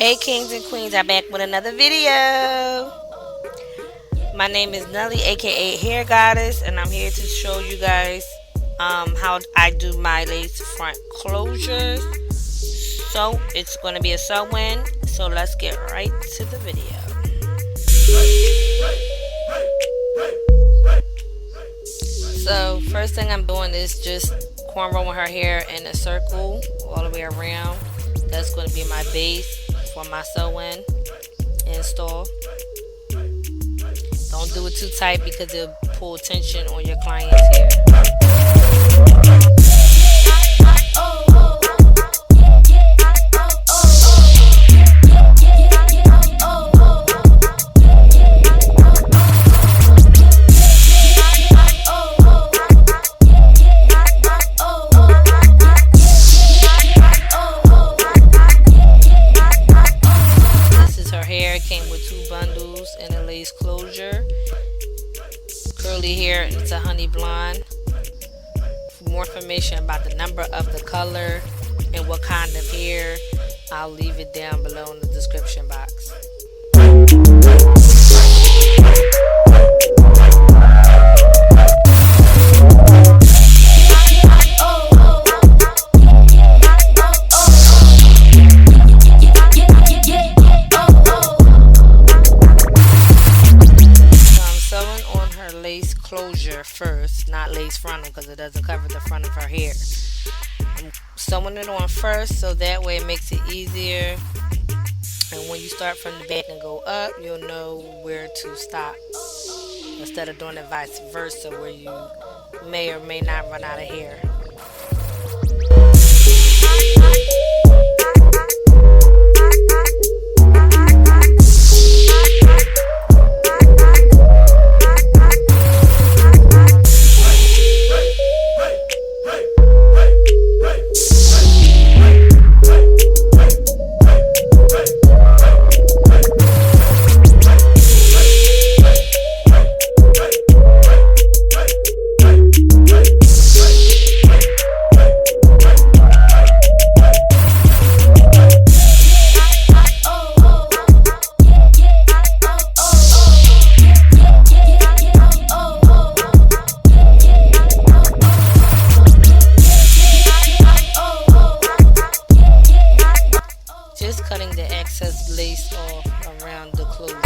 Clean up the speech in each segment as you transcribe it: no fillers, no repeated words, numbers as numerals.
Hey kings and queens, I'm back with another video. My name is Nelly, aka Hair Goddess, and I'm here to show you guys how I do my lace front closures. So it's going to be a sew-in, so let's get right to the video. So first thing I'm doing is just cornrowing her hair in a circle all the way around. That's going to be my base for my sew-in install. Don't do it too tight because it'll pull tension on your client's hair. Came with 2 bundles and a lace closure. Curly hair, and it's a honey blonde. For more information about the number of the color and what kind of hair, I'll leave it down below in the description box. Closure first, not lace frontal, because it doesn't cover the front of her hair. I'm sewing it on first so that way it makes it easier, and when you start from the back and go up, you'll know where to stop instead of doing it vice versa where you may or may not run out of hair. Just cutting the excess lace off around the closure.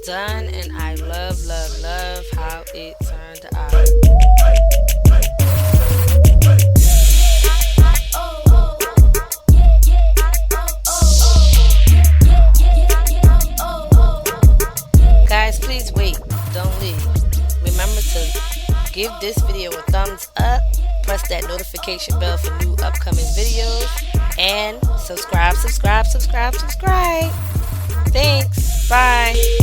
done, and I love, love, love how it turned out. Guys, please wait. Don't leave. Remember to give this video a thumbs up. Press that notification bell for new upcoming videos. And subscribe, subscribe, subscribe, subscribe. Thanks. Bye.